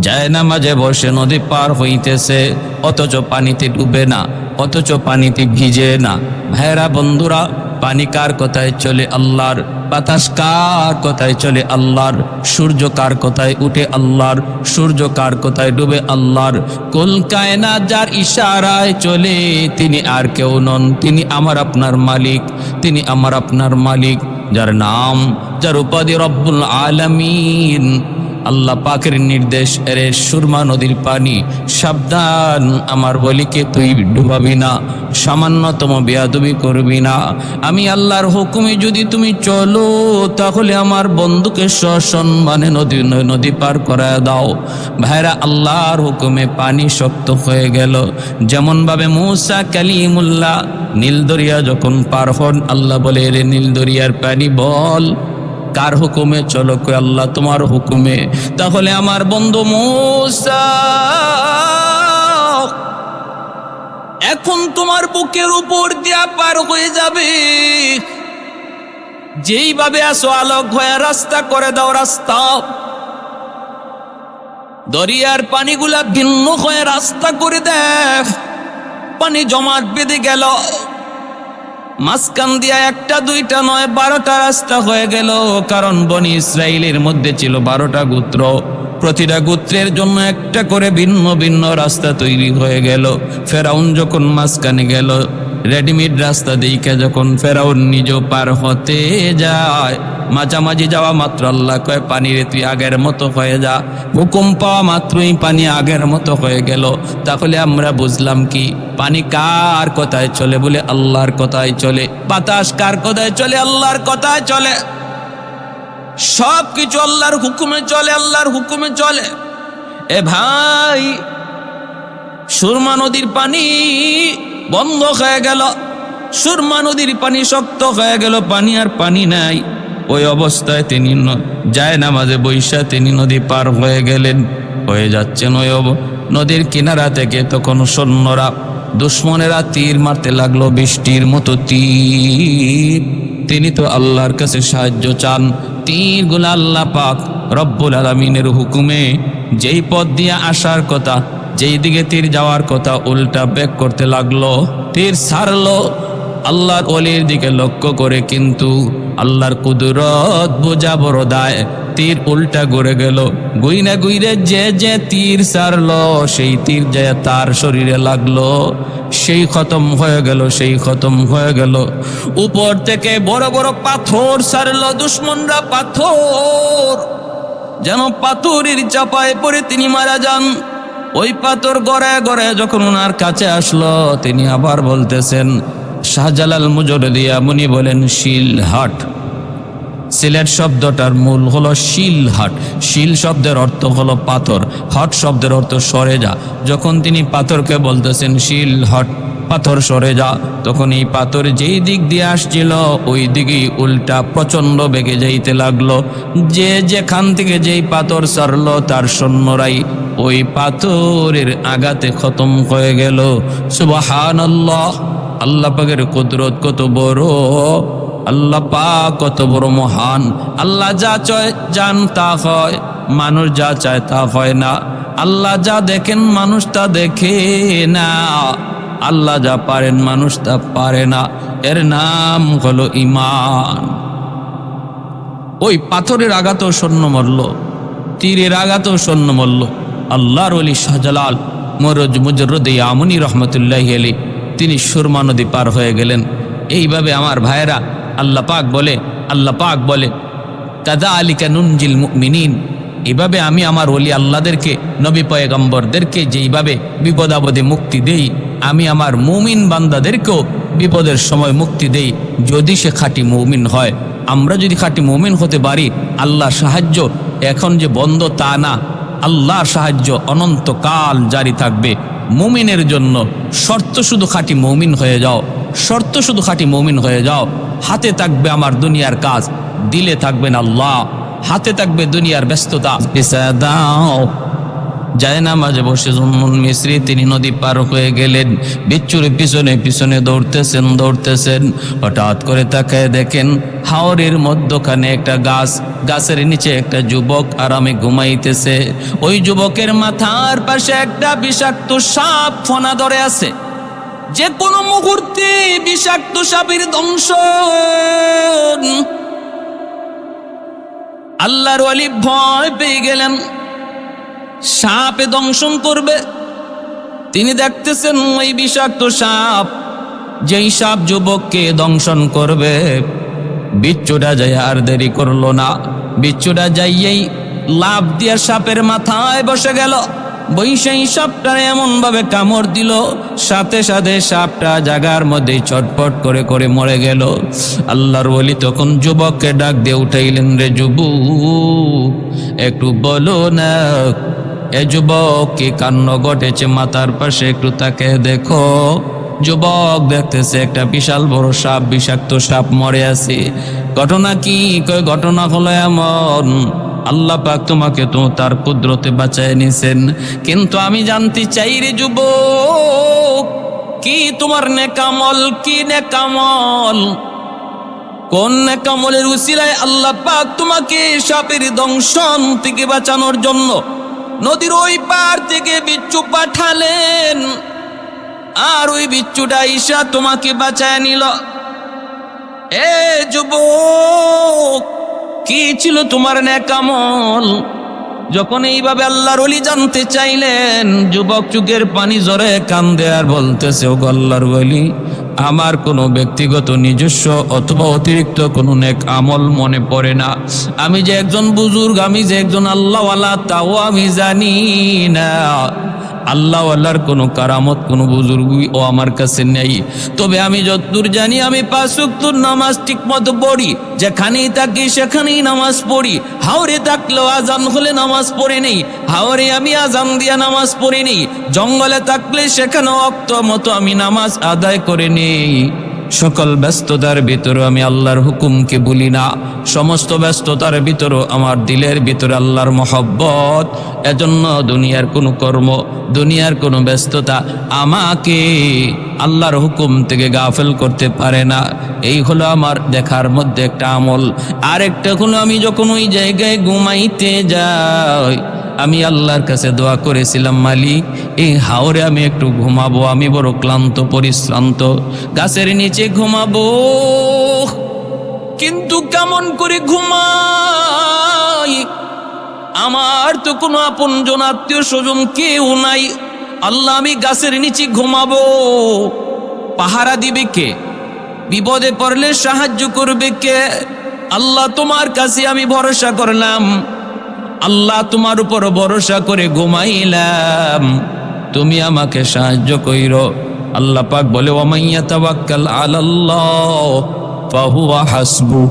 যায় না মাঝে বসে নদী পার হইতেছে, অথচ পানিতে ডুবে না, অথচ পানিতে ভিজে না। ভাইরা বন্ধুরা, পানি কার কথায় চলে? আল্লাহর। বাতাস কার কথায় চলে? আল্লাহর। সূর্য কার কথায় উঠে? আল্লাহর। সূর্য কার কথায় ডুবে? আল্লাহর। কুল কায়নাত যার ইশারায় চলে, তিনি আর কেউ নন, তিনি আমার আপনার মালিক, তিনি আমার আপনার মালিক, যার নাম, যার উপাধি রব্বুল আলামিন। আল্লাহ পাকের নির্দেশ, এরে সুরমা নদীর পানি, সাবধান, আমার বলিকে তুই ডুবাবি না, সামান্যতম বেয়াদবি করবি না। আমি আল্লাহর হুকুমে যদি তুমি চলো, তাহলে আমার বন্ধুকে সসম্মানে নদী পার করায় দাও। ভাইরা, আল্লাহর হুকুমে পানি শক্ত হয়ে গেল। যেমনভাবে মূসা কালিমুল্লাহ নীল দরিয়া যখন পার হন, আল্লাহ বলে, রে নীল দরিয়ার পানি বল কার হুকুমে চলো? কই আল্লাহ তোমার হুকুমে। তাহলে আমার বন্ধু মূসা, এখন তোমার বুকের উপর দিয়া পার হয়ে যাবে, যেইভাবে আসো আলোক হয়ে রাস্তা করে দাও, রাস্তা। দরিয়ার পানিগুলা ভিন্ন হয়ে রাস্তা করে দেখ। পানি জমাট বেঁধে গেল, মাঝখান দিয়া একটা দুইটা নয় 12টা রাস্তা হয়ে গেল। কারণ বনি ইসরাইলের মধ্যে ছিল 12টা গোত্র, প্রতিটা গোত্রের জন্য একটা করে ভিন্ন ভিন্ন রাস্তা তৈরি হয়ে গেল। ফেরাউন যখন মাঝখানে গেল, রেডিমেড রাস্তা দেখে যখন ফেরাউন নিজেও পার হতে যায়, মাঝামাঝি যাওয়া মাত্র আল্লাহ কয়, পানিরে তুই আগের মতো হয়ে যা। হুকুম পাওয়া মাত্রই পানি আগের মতো হয়ে গেল। তাহলে আমরা বুঝলাম কি, পানি কার কথায় চলে? বলে আল্লাহর কথায় চলে। বাতাস কার কথায় চলে? আল্লাহর কথায় চলে। সব কিছু আল্লাহর হুকুমে চলে, আল্লাহর হুকুমে চলে। এ ভাই, সুরমা নদীর পানি বন্ধ হয়ে গেল, সুরমা নদীর পানি শক্ত হয়ে গেল, পানি আর পানি নাই। ওই অবস্থায় তিনি যায় নামাজে বৈশা তিনি নদী পার হয়ে গেলেন, হয়ে যাচ্ছেন ওই নদীর কিনারা থেকে। তখন সৈন্যরা, দুশ্মনেরা তীর মারতে লাগলো, বৃষ্টির মতো তীর। তিনি তো আল্লাহর কাছে সাহায্য চান। তীরগুলো আল্লাহ পাক রব্বুল আলামিনের হুকুমে যেই পথ দিয়ে আসার কথা, যেই দিকে তীর যাওয়ার কথা, উল্টা ব্যাক করতে লাগলো। তীর ছাড়লো আল্লাহর ওলির দিকে লক্ষ্য করে, কিন্তু আল্লাহর কুদরত বোঝা বড় দায়। তীর উল্টা ঘুরে গেল, গুইনা গুইরে যে তীর ছাড়লো, সেই তীর যে তার শরীরে লাগলো, সেই খতম হয়ে গেল, সেই খতম হয়ে গেল। উপর থেকে বড় বড় পাথর ছাড়লো দুশ্মনরা, পাথর যেন পাথরের চাপায় পড়ে তিনি মারা যান। ওই পাথর গড়ায় গড়ায় যখন ওনার কাছে আসলো, তিনি আবার বলতেছেন, শাহজালাল মুজরদিয়া মুনি বলেন, শিলহাট। সিলেট শব্দটার মূল হলো শিলহাট। শিল শব্দের অর্থ হলো পাথর, হট শব্দের অর্থ সরে যা। যখন তিনি পাথরকে বলতেছেন শিলহাট, পাথর সরে যা, তখন এই পাথর যেই দিক দিয়ে আসছিল ওই দিকেই উল্টা প্রচণ্ড বেগে যাইতে লাগলো। যেখান থেকে যেই পাথর ছাড়লো, তার সৈন্যরাই ওই পাথরের আঘাতে খতম হয়ে গেল। সুবহানাল্লাহ! আল্লাহ পাকের কুদরত কত বড়, আল্লাহ পাক কত বড় মহান। আল্লাহ যা চায় জান তা হয়, মানুষ যা চায় তা হয় না। আল্লাহ যা দেখেন মানুষ তা দেখে না, আল্লাহ যা পারেন মানুষ তা পারে না। এর নাম হলো ঈমান। ওই পাথরের আঘাতেও সৈন্য মরল, তীরের আঘাতেও সৈন্য মরল। আল্লাহর ওলি শাহজালাল মুজরদিয়া মুনি রহমতুল্লাহি আলাইহি তিনি সুরমা নদী পার হয়ে গেলেন। এইভাবে আমার ভাইয়েরা, আল্লাহ পাক বলে কাযালিকা নুনজিল মুমিনিন, এভাবে আমি আমার ওলি আল্লাহদেরকে, নবী পয়গম্বরদেরকে যেইভাবে বিপদ আপদে মুক্তি দেই, আমি আমার মুমিন বান্দাদেরকেও বিপদের সময় মুক্তি দেই, যদি সে খাঁটি মুমিন হয়। আমরা যদি খাঁটি মুমিন হতে পারি, আল্লাহর সাহায্য এখন যে বন্ধ তা না, আল্লাহর সাহায্য অনন্তকাল জারি থাকবে মুমিনের জন্য। শর্ত শুধু খাঁটি মুমিন হয়ে যাও, শর্ত শুধু খাঁটি মুমিন হয়ে যাও। হাতে থাকবে আমার দুনিয়ার কাজ, দিলে থাকবেন আল্লাহ, হাতে থাকবে দুনিয়ার ব্যস্ততা। দাও যায় না মাঝে বসে জুন্নুন মিসরি তিনি নদী পার হয়ে গেলেন। বিচ্ছুর পিছনে পিছনে দৌড়তেছেন। হঠাৎ করে তাকায় দেখেন হাওরের মধ্যখানে একটা গাছ, গাছের নিচে একটা যুবক আরামে ঘুমাইতেছে। ওই যুবকের মাথার পাশে একটা বিষাক্ত সাপ ফনা ধরে আছে। যে কোনো মুহূর্তে বিষাক্ত সাপের দংশন। আল্লাহর ওয়ালি ভয় পেয়ে গেলেন, সাপে দংশন করবে। তিনি দেখতেছেন ওই বিষাক্ত সাপ, যেই সাপ যুবককে দংশন করবে। বিচ্ছুটা যাই আর দেরি করলো না, বিচ্ছুটা যাইয়েই লাফ দিয়া সাপের মাথায় বসে গেল। বৈশাই সাপটা এমন ভাবে কামড় দিল, সাথে সাথে সাপটা জায়গার মধ্যে ছটপট করে করে মরে গেল। আল্লাহর ওলি তখন যুবককে ডাক দিয়ে উঠাইলেন, রে যুবক একটু বলো না এ যুবক কি কাণ্ড ঘটেছে, মাথার পাশে একটু তাকে দেখো। যুবক দেখতেছে একটা বিশাল বড় সাপ, বিষাক্ত সাপ মরে আছে। ঘটনা কি? কই ঘটনা হলো এমন, আল্লাহ পাক তোমাকে তো তার কুদরতে বাঁচায় নিছেন। কিন্তু আমি জানতে চাই রে যুবক, কি তোমার নেকামল, কি নেকামল, কোন নেকামলের উসিলায় আল্লাহ পাক তোমাকে সাপের দংশন থেকে বাঁচানোর জন্য নদীর ওই পার থেকে বিচ্ছু পাঠালেন, আর ওই বিচ্ছুটা ঈশা তোমাকে বাঁচায় নিল। এ যুবক কি ছিল তোমার নেকামল? যখন এইভাবে আল্লাহর ওলি জানতে চাইলেন, যুবক চোখের পানি জরে কান্দে আর বলতেছে, ও আল্লাহর ওলি, আমার কোনো ব্যক্তিগত নিজস্ব অথবা অতিরিক্ত কোনো নেক আমল মনে পড়ে না। আমি যে একজন বুজুর্গ, আমি যে একজন আল্লাহওয়ালা তাও আমি জানি না। আল্লাহওয়ালার কোনো কারামত, কোনো বুজুর্গই ও আমার কাছে নেই। তবে আমি যতদূর জানি আমি 5 ওয়াক্ত নামাজ ঠিক মতো পড়ি, যেখানেই থাকি সেখানেই নামাজ পড়ি। হাওরে থাকলেও আজান হলে নামাজ পড়ে নেই, হাওরে আমি আজান দিয়া নামাজ পড়ে নেই। জঙ্গলে থাকলে সেখানে ওয়াক্ত মতো আমি নামাজ আদায় করে নেই। সকল ব্যস্ততার ভিতরে আমি আল্লাহর হুকুমকে ভুলি না। সমস্ত ব্যস্ততার ভিতরে আমার দিলের ভিতরে আল্লাহর মহব্বত। এজন্য দুনিয়ার কোনো কর্ম, দুনিয়ার কোনো ব্যস্ততা আমাকে আল্লাহর হুকুম থেকে গাফেল করতে পারে না। এই হলো আমার দেখার মধ্যে একটা আমল। আর একটা হলো আমি যখন ওই জায়গায় ঘুমাইতে যাই, আমি আল্লাহর কাছে দোয়া করেছিলাম, মালিক এই হাওরে আমি একটু ঘুমাবো, আমি বড় ক্লান্ত পরিশ্রান্ত, গাছের নিচে ঘুমাবো। কিন্তু কেমন করে ঘুমাই? আমার তো কোনো আপনজন আত্মীয় স্বজন কেউ নাই। আল্লাহ আমি গাছের নিচে ঘুমাবো, পাহারা দিবে কে? বিপদে পড়লে সাহায্য করবে কে? আল্লাহ তোমার কাছে আমি ভরসা করলাম, আল্লাহ তোমার উপর ভরসা করে ঘুমাইলাম, তুমি আমাকে সাহায্য কইরো। আল্লাহ পাক বলে, ওয়ামাইয়া তাওয়াক্কাল আলাল্লাহ ফাহুয়া হাসবু,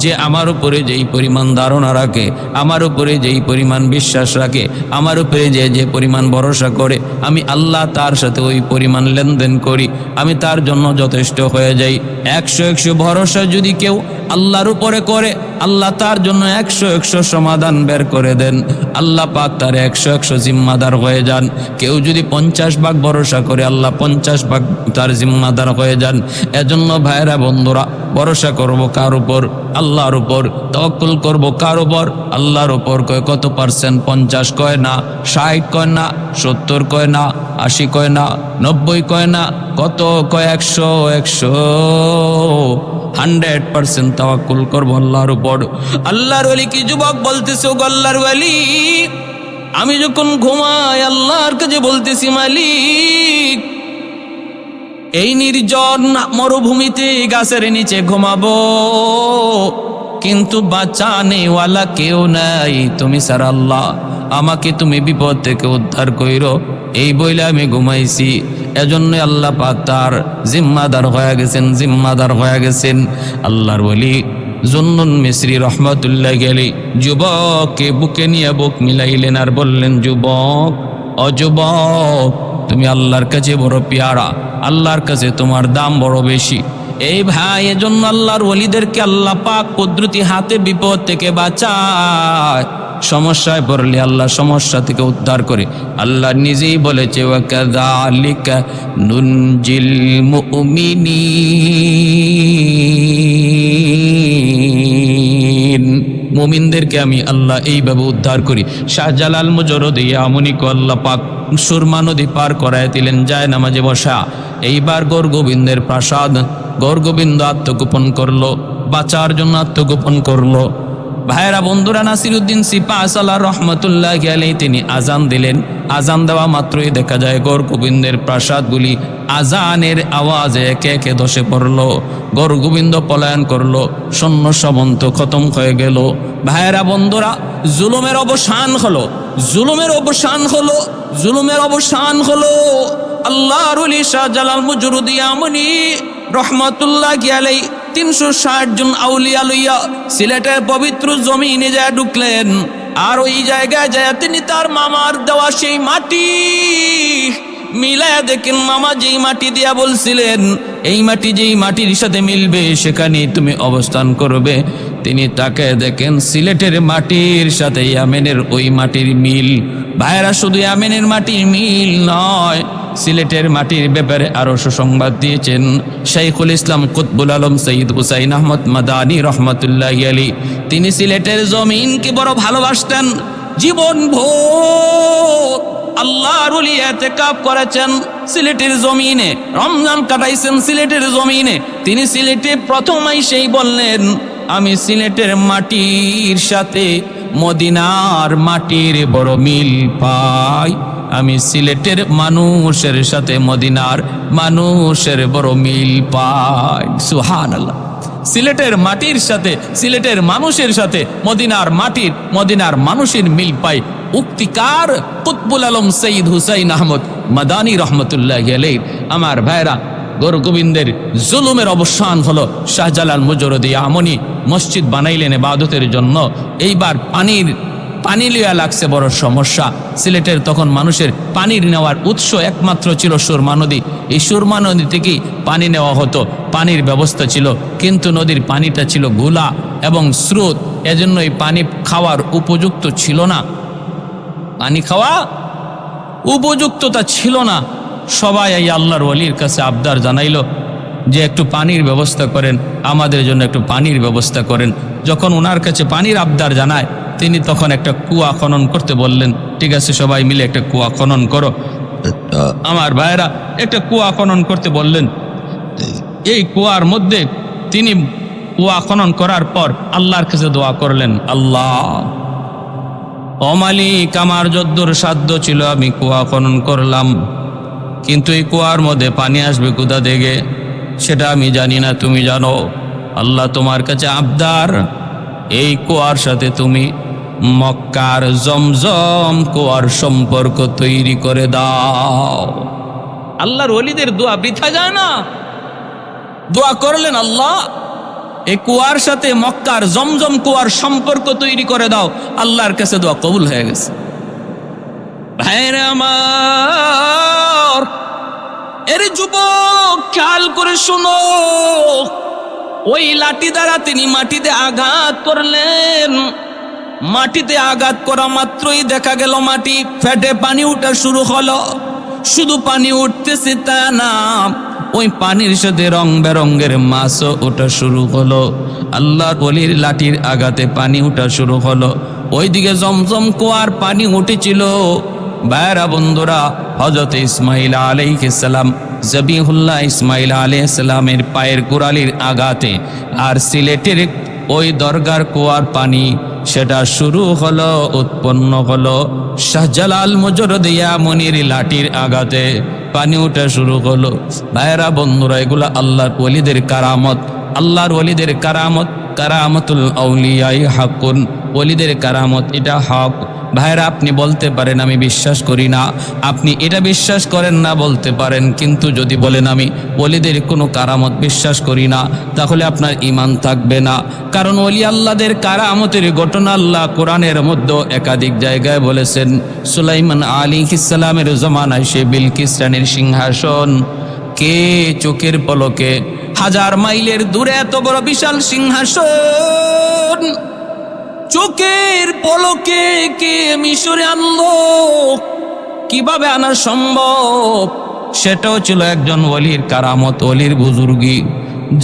যে আমার উপরে যেই পরিমাণ ধারণা রাখে, আমার উপরে যেই পরিমাণ বিশ্বাস রাখে, আমার উপরে যে যে পরিমাণ ভরসা করে, আমি আল্লাহ তার সাথে ওই পরিমাণ লেনদেন করি, আমি তার জন্য যথেষ্ট হয়ে যাই। 100 ভরসা যদি কেউ আল্লাহর উপরে করে, আল্লাহ তার জন্য 100 সমাধান বের করে দেন। আল্লাহ পাক তার 100 জিম্মাদার হয়ে যান। কেউ যদি 50 ভাগ ভরসা করে, আল্লাহ 50 ভাগ তার জিম্মাদার হয়ে যান। এজন্য ভাইরা বন্ধুরা, ভরসা করব কার উপর? আল্লাহর উপর। তাওয়াক্কুল করব কার উপর? আল্লাহর উপর। কয় কত %? 50 কয় না, 60 কয় না, 70 কয় না, 80 কয় না, 90 কয় না, কত কয়? 100 100% তাওয়াক্কুল করব আল্লাহর উপর। আল্লাহর ওলি কি যুবক বলতেছে, ও আল্লাহর ওলি, আমি যখন ঘুমাই আল্লাহর কাছে বলতেছি, মালিক এই নির্জন মরুভূমিতে গাছের নিচে ঘুমাবো, কিন্তু বাঁচানেওয়ালা কেউ নাই তুমি ছাড়া। আল্লাহ আমাকে তুমি বিপদ থেকে উদ্ধার কইরো, এই বইলে আমি ঘুমাইছি। এজন্য আল্লাহ পাক তার জিম্মাদার হয়ে গেছেন, জিম্মাদার হয়ে গেছেন। আল্লাহর ওলি জুন্নুন মিসরি রহমাতুল্লাহ আলাইহি যুবককে বুকে নিয়ে বুক মিলাইলেন আর বললেন, যুবক, ও যুবক, তুমি আল্লাহর কাছে বড় পেয়ারা, আল্লাহর কাছে তোমার দাম বড় বেশি। এই ভাই, এজন্য আল্লাহর ওলিদেরকে আল্লাহ পাক কুদরতি হাতে বিপদ থেকে বাঁচায়। সমস্যায় পড়লে আল্লাহ সমস্যা থেকে উদ্ধার করে। আল্লাহ নিজেই বলেছে ওয়াকাযালিকা নুনজিল মুমিনিন, মুমিনদেরকে আমি আল্লাহ এইভাবে উদ্ধার করি। শাহজালাল মুজরদি আমনিকে আল্লাহ পাক সুরমা নদী পার করায় দিলেন যায় নামাজে বসা। এইবার গৌরগোবিন্দের প্রাসাদ, গৌরগোবিন্দ আত্মগোপন করলো, বাঁচার জন্য আত্মগোপন করলো। ভাইয়েরা বন্ধুরা, নাসিরউদ্দিন সিপাহসালার রহমতুল্লাহি আলাইহি তিনি আজান দিলেন। আজান দেওয়া মাত্রই দেখা যায় গৌরগোবিন্দের প্রাসাদগুলি আজানের আওয়াজে একে একে ধসে পড়লো। গৌরগোবিন্দ পলায়ন করলো, সৈন্য সামন্ত খতম হয়ে গেল। ভাইয়েরা বন্ধুরা, জুলুমের অবসান হলো, জুলুমের অবসান হলো, জুলুমের অবসান হলো। আল্লাহর ওলি শাহজালাল মুজরদি আমনি রহমতুল্লাহি আলাইহি 360 জন আউলিয়া লইয়া সিলেটের পবিত্র জমিনে যায় ঢুকলেন। আর ওই জায়গায় যায় তিনি তার মামার দেওয়া সেই মাটি মিলায়া দেখেন। মামা যেই মাটি দিয়া বলছিলেন এই মাটি যেই মাটির সাথে মিলবে সেখানে তুমি অবস্থান করবে, তিনি তাকে দেখেন সিলেটের মাটির সাথে ইয়ামেনের ওই মাটির মিল। ভাইয়েরা, শুধু ইয়ামেনের মাটির মিল নয়, সিলেটের মাটির ব্যাপারে আরো সুসংবাদ দিয়েছেন শাইখুল ইসলাম কুতবুল আলম সৈয়দ হুসাইন আহমদ মাদানী রহমতুল্লাহি আলাইহি। তিনি সিলেটের জমিনকে বড় ভালোবাসতেন। জীবন ভোর আল্লাহর ওলি ইতিকাফ করেছেন সিলেটের জমিনে, রমজান কাটাইছেন সিলেটের জমিনে। তিনি সিলেটে প্রথম এসেই বললেন আমি সিলেটের মাটির সাথে মদিনার মাটির বড় মিল পাই, আমি সিলেটের মানুষের সাথে মদিনার মানুষের বড় মিল পাই। সুবহানাল্লাহ। সিলেটের মাটির সাথে সিলেটের মানুষের সাথে মদিনার মানুষের মিল পাই। উক্তিকার কুতবুল আলম সৈয়দ হুসাইন আহমদ মাদানী রহমতুল্লাহি আলাইহি। আমার ভাইরা, গৌরগোবিন্দের জুলুমের অবসান হলো। শাহজালাল মুজরদি আমনি মসজিদ বানাইলেন ইবাদতের জন্য। এইবার পানি লিয়া লাগছে বড় সমস্যা। সিলেটের তখন মানুষের পানির নেওয়ার উৎস একমাত্র ছিল সুরমা নদী। এই সুরমা নদী থেকেই পানি নেওয়া হতো, পানির ব্যবস্থা ছিল। কিন্তু নদীর পানিটা ছিল ঘোলা এবং স্রোত, এজন্য এই পানি খাওয়ার উপযুক্ত ছিল না, পানি খাওয়া উপযুক্ততা ছিল না। সবাই এই আল্লাহর ওলির কাছে আবদার জানাইল যে একটু পানির ব্যবস্থা করেন, আমাদের জন্য একটু পানির ব্যবস্থা করেন। যখন ওনার কাছে পানির আবদার জানায়, তিনি তখন একটা কুয়া খনন করতে বললেন। ঠিক আছে, সবাই মিলে একটা কুয়া খনন করো। আমার ভাইয়েরা, একটা কুয়া খনন করতে বললেন। এই কুয়ার মধ্যে তিনি কুয়া খনন করার পর আল্লাহর কাছে দোয়া করলেন, আল্লাহ ও মালিক, আমার যদ্দুর সাধ্য ছিল আমি কুয়া খনন করলাম, কিন্তু এই কুয়ার মধ্যে পানি আসবে কোথা থেকে সেটা আমি জানি না, তুমি জানো। আল্লাহ, তোমার কাছে আবদার, এই কুয়ার সাথে তুমি মক্কার জমজম কুয়ার সম্পর্ক তৈরি করে দাও। আল্লাহর ওলিদের দোয়া বৃথা যায় না। দোয়া করলেন, আল্লাহ এই কুয়ার সাথে মক্কার জমজম কুয়ার সম্পর্ক তৈরি করে দাও। আল্লাহর কাছে দোয়া কবুল হয়ে গেছে। ভাইরে আমার, এর যুবক খেয়াল করে শুনো, ওই লাঠি দ্বারা তিনি মাটিতে আঘাত করলেন। মাটিতে আঘাত করা মাত্রই দেখা গেল মাটি ফেটে পানি উঠা শুরু হলো। শুধু পানি উঠতেছে তা না, ওই পানির সাথে রং বেরঙ্গের মাছও ওঠা শুরু হলো। আল্লাহর ওলির লাঠির আঘাতে পানি উঠা শুরু হলো। ওইদিকে জমজম কুয়ার পানি উঠেছিল। ভাইরা বন্ধুরা, হযরত ইসমাইল আলাইহিস সালাম, জবিহুল্লাহ ইসমাইল আলাইহিস সালামের পায়ের গোড়ালির আঘাতে আর সিলেটের ওই দরগার কুয়ার পানি সেটা শুরু হলো, উৎপন্ন হলো। শাহজালাল মুজরদি আমনির লাঠির আঘাতে পানি ওঠা শুরু হলো। ভাইরা বন্ধুরা, এগুলো আল্লাহর ওলিদের কারামত। আল্লাহর ওলিদের কারামত, কারামতুল আউলিয়াই হাকুন, ওলিদের কারামত, এটা হক। ভাইরা, আপনি বলতে পারেন আমি বিশ্বাস করি না, আপনি এটা বিশ্বাস করেন না বলতে পারেন, কিন্তু যদি বলেন আমি ওলিদের কোনো কারামত বিশ্বাস করি না, তাহলে আপনার ঈমান থাকবে না। কারণ ওলি আল্লাহদের কারামতের ঘটনা আল্লাহ কোরআনের মধ্যে একাধিক জায়গায় বলেছেন। সুলাইমান আলাইহিস সালামের জমানায় সে বিলকিস রানীর সিংহাসন কে চোখের পলকে 1000 মাইলের দূরে এত বড় বিশাল সিংহাসন চোখের পলকে কে মিশরে আনলো, কিভাবে আনা সম্ভব? সেটাও ছিল একজন ওলির কারামত, ওলির বুজুর্গি,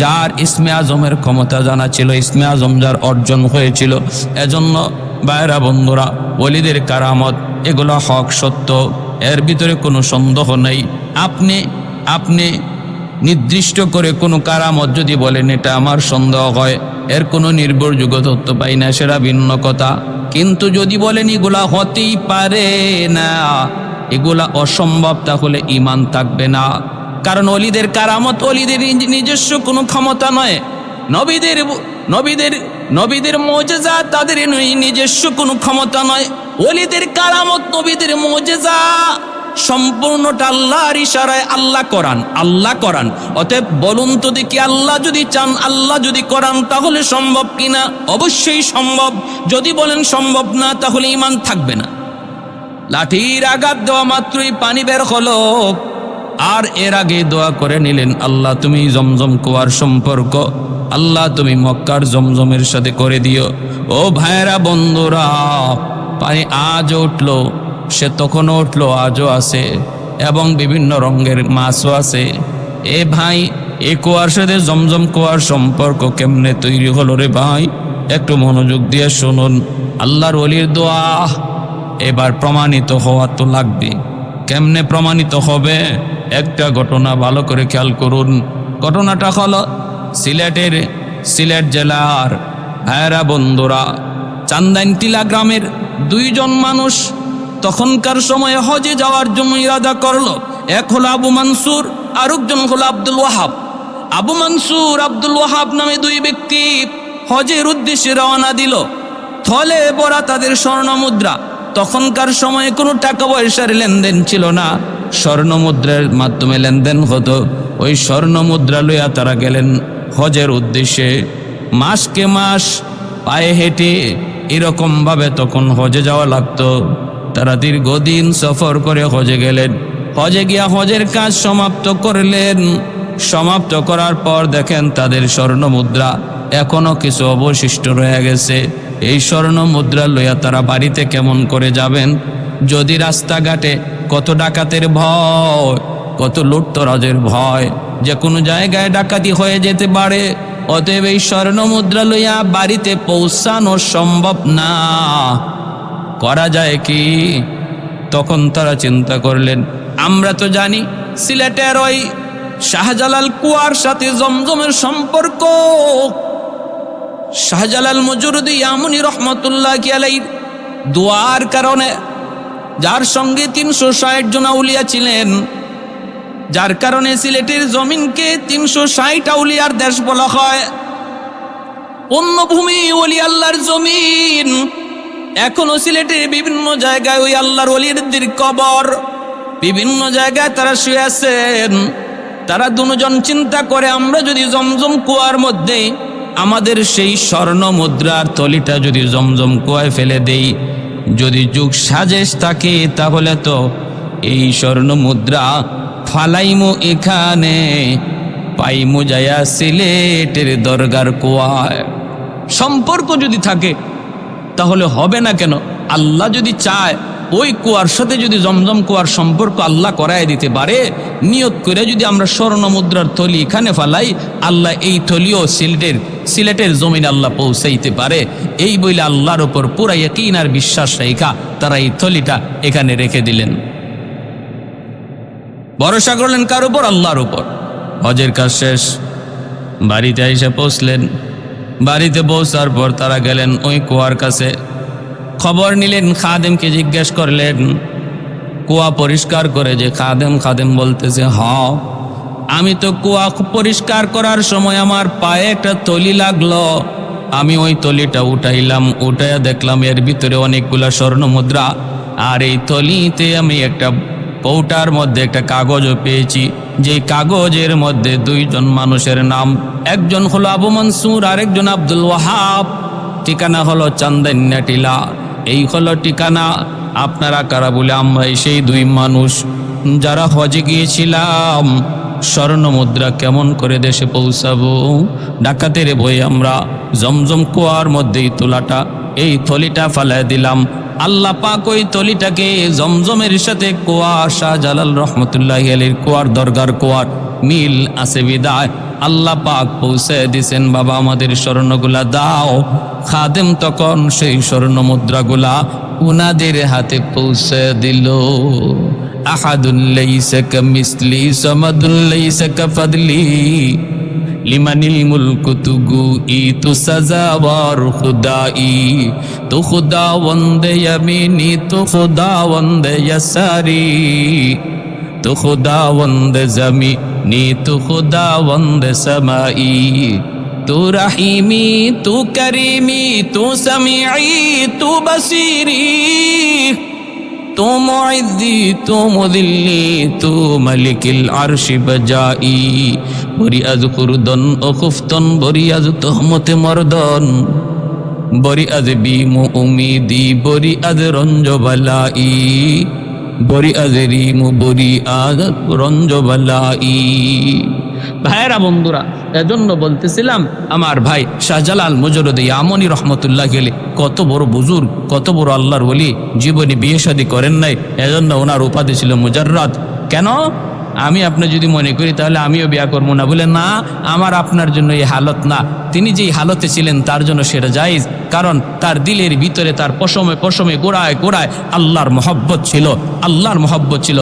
যার ইসমে আজমের ক্ষমতা জানা ছিল, ইসমে আজম যার অর্জন হয়েছিল। এজন্য ভাইরা বন্ধুরা, ওলিদের কারামত এগুলো হক সত্য, এর ভিতরে কোনো সন্দেহ নেই। আপনি নির্দিষ্ট করে কোনো কারামত যদি বলেন এটা আমার সন্দেহ হয়, এর কোনো নির্ভরযোগ্য তথ্য পাই না, সেটা ভিন্ন কথা। কিন্তু যদি বলেন এগুলা হতেই পারে না, এগুলা অসম্ভব, তাহলে ঈমান থাকবে না। কারণ ওলিদের কারামত ওলিদের নিজস্ব কোনো ক্ষমতা নয়, নবীদের মুজিজা তাদের নিজস্ব কোনো ক্ষমতা নয়। ওলিদের কারামত, নবীদের মুজিজা সম্পূর্ণটা আল্লাহর ইশারায়, আল্লাহ করান। অতএব বলুন তো দেখি, আল্লাহ যদি চান, আল্লাহ যদি করান, তাহলে সম্ভব কিনা? অবশ্যই সম্ভব। যদি বলেন সম্ভব না, তাহলে ঈমান থাকবে না। লাঠির আঘাত দেওয়া মাত্রই পানি বের হলো, আর এর আগে দোয়া করে নিলেন, আল্লাহ তুমি জমজম কুয়ার সম্পর্ক, আল্লাহ তুমি মক্কার জমজমের সাথে করে দিও। ও ভাইরা বন্ধুরা, পানি আজ উঠলো, সে তখনও উঠলো, আজও আছে, এবং বিভিন্ন রঙের মাছও আছে। এ ভাই, এ কুয়ার সাথে জমজম কুয়ার সম্পর্ক কেমনে তৈরি হলো রে ভাই? একটু মনোযোগ দিয়ে শুনুন। আল্লাহর ওলির দোয়া এবার প্রমাণিত হওয়া তো লাগবে। কেমনে প্রমাণিত হবে? একটা ঘটনা ভালো করে খেয়াল করুন। ঘটনাটা হলো সিলেট জেলার ভাইরা বন্ধুরা, চান্দাইনটিলা গ্রামের দুইজন মানুষ তখনকার সময়ে হজে যাওয়ার জন্য ইরাদা করলো। এক হলো আবু মানসুর, আরেকজন হলো আব্দুল ওয়াহাব। আবু মানসুর, আব্দুল ওয়াহাব নামে দুই ব্যক্তি হজের উদ্দেশ্যে রওনা দিল। থলে ভরা তাদের স্বর্ণ মুদ্রা। তখনকার সময়ে কোনো টাকা পয়সার লেনদেন ছিল না, স্বর্ণ মুদ্রার মাধ্যমে লেনদেন হতো। ওই স্বর্ণ মুদ্রা লইয়া তারা গেলেন হজের উদ্দেশ্যে। মাসকে মাস পায়ে হেঁটে এরকমভাবে তখন হজে যাওয়া লাগতো। তারা দীর্ঘদিন সফর করে হজে গেলেন। হজে গিয়া হজের কাজ সমাপ্ত করলেন। সমাপ্ত করার পর দেখেন তাদের স্বর্ণ মুদ্রা এখনো কিছু অবশিষ্ট রয়ে গেছে। এই স্বর্ণ মুদ্রা লইয়া তারা বাড়িতে কেমন করে যাবেন? যদি রাস্তাঘাটে কত ডাকাতের ভয়, কত লুটতরাজের ভয়, যে কোনো জায়গায় ডাকাতি হয়ে যেতে পারে। অতএব এই স্বর্ণ মুদ্রা লইয়া বাড়িতে পৌঁছানো সম্ভব না। করা যায় কি? তখন তারা চিন্তা করলেন, আমরা তো জানি সিলেটের ওই শাহজালাল কুয়ার সাথে জমজমের সম্পর্ক। শাহজালাল মুজুরদি ইয়ামুনি রহমতুল্লাহি আলাইহি দোয়ার কারণে, যার সঙ্গে 360 জন আউলিয়া ছিলেন, যার কারণে সিলেটের জমিনকে 360 আউলিয়ার দেশ বলা হয়। পুণ্যভূমি, ওলি আল্লাহর জমিন। এখনো সিলেটের বিভিন্ন জায়গায় ওই আল্লাহর ওলিদের কবর, বিভিন্ন জায়গায় তারা শুয়ে আছেন। তারা দুজন চিন্তা করে, আমরা যদি জমজম কুয়ার মধ্যে আমাদের সেই স্বর্ণ মুদ্রার থলিটা যদি জমজম কুয়ায় ফেলে দেই, যদি যুগ সাজেশ থাকে, তাহলে তো এই স্বর্ণ মুদ্রা ফালাইমু এখানে, পাইমু যায়া সিলেটের দরগার কুয়ায়। সম্পর্ক যদি থাকে তাহলে হবে না কেন? আল্লাহ যদি চায়, ওই কুয়ার সাথে যদি জমজম কুয়ার সম্পর্ক আল্লাহ করায় দিতে পারে, নিয়ত করে যদি আমরা স্বর্ণ মুদ্রার থলি এখানে ফালাই, আল্লাহ এই থলিও সিলেটের জমিন আল্লাহ পৌঁছাইতে পারে। এই বলে আল্লাহর উপর পুরা ইয়াকিন আর বিশ্বাস রেখা তারা এই থলিটা এখানে রেখে দিলেন। ভরসা করলেন কার উপর? আল্লাহর উপর। হজের কাজ শেষ, বাড়িতে এসে পৌঁছলেন। বাড়িতে পৌঁছার পর তারা গেলেন ওই কুয়ার কাছে, খবর নিলেন, খাদেমকে জিজ্ঞেস করলেন কুয়া পরিষ্কার করে। যে খাদেম বলতেছে, হ্যাঁ আমি তো কুয়া পরিষ্কার করার সময় আমার পায়ে একটা থলি লাগলো, আমি ওই থলিটা উঠাইলাম, উঠাইয়া দেখলাম এর ভিতরে অনেকগুলা স্বর্ণ মুদ্রা, আর এই থলিতে আমি একটা কৌটার মধ্যে একটা কাগজও পেয়েছি, যে কাগজের মধ্যে দুইজন মানুষের নাম, একজন হলো আবু মানসুর, আরেকজন আব্দুল ওয়াহাব। ঠিকানা হলো চান্দাইনটিলা। এই হলো ঠিকানা। আপনারা কারা? বলে আমরা সেই দুই মানুষ যারা হজে গিয়েছিলাম। স্বর্ণ মুদ্রা কেমন করে দেশে পৌঁছাবো? ডাকাতের ভয়ে আমরা জমজম কুয়ার মধ্যেই তোলাটা এই থলিটা ফালাই দিলাম। আল্লাহ পাক ওই থলিটাকে জমজমের সাথে কুয়া, শাহজালাল রহমতুল্লাহি আলাইহির কুয়ার, দরগার কুয়ার মিল আছে বিদায় আল্লাহ পাক পৌঁছে দিছেন। বাবা আমাদের স্বর্ণগুলা দাও। খাদেম তখন সেই স্বর্ণ মুদ্রাগুলা উনাদের হাতে পৌঁছে দিল। আহাদুল লাইসা কামিসলি সামাদুল লাইসা কাফাদলি লিমানিল মুলকু তুগু ই তু সাজাওয়ার খুদাই, তু খুদাওয়ান্দে ইয়ামিনি তু খুদাওয়ান্দে ইয়াসারি, তু খুদাওয়ান্দে জমিনি তু খুদাওয়ান্দে সামাই, তু রহিমি তু করিমি তু সামিঈ তু বসিরি, তু মুইদ্দি তু মুদিল্লি তু মালিকিল আরশি বজাই। বরি আজ খুরদন ও খুফতন, বরি আজ তহমতে মরদন, বরি আজ বিমু উমিদি, বরি আজ রঞ্জ বালাই, বরি আজ রিমু বরি আজ রঞ্জ বালাই। ভাইরা বন্ধুরা, এজন্য বলতেছিলাম আমার ভাই শাহজালাল মুজরুদ ইয়ামনি রহমতুল্লাহ আলাইহি কত বড় বুজুর্গ, কত বড় আল্লাহর ওলি, জীবনে বিয়ে শাদী করেন নাই, এজন্য ওনার উপাধি ছিল মুজাররাদ। কেন? আমি আপনি যদি মনে করি তাহলে আমিও বিয়া করবো না, বলে না, আমার আপনার জন্য এই হালত না। তিনি যেই হালতে ছিলেন তার জন্য সেটা জায়েজ, কারণ তার দিলের ভিতরে, তার পশমে পশমে, গোড়ায় গোড়ায় আল্লাহর মহব্বত ছিল, আল্লাহর মহব্বত ছিল।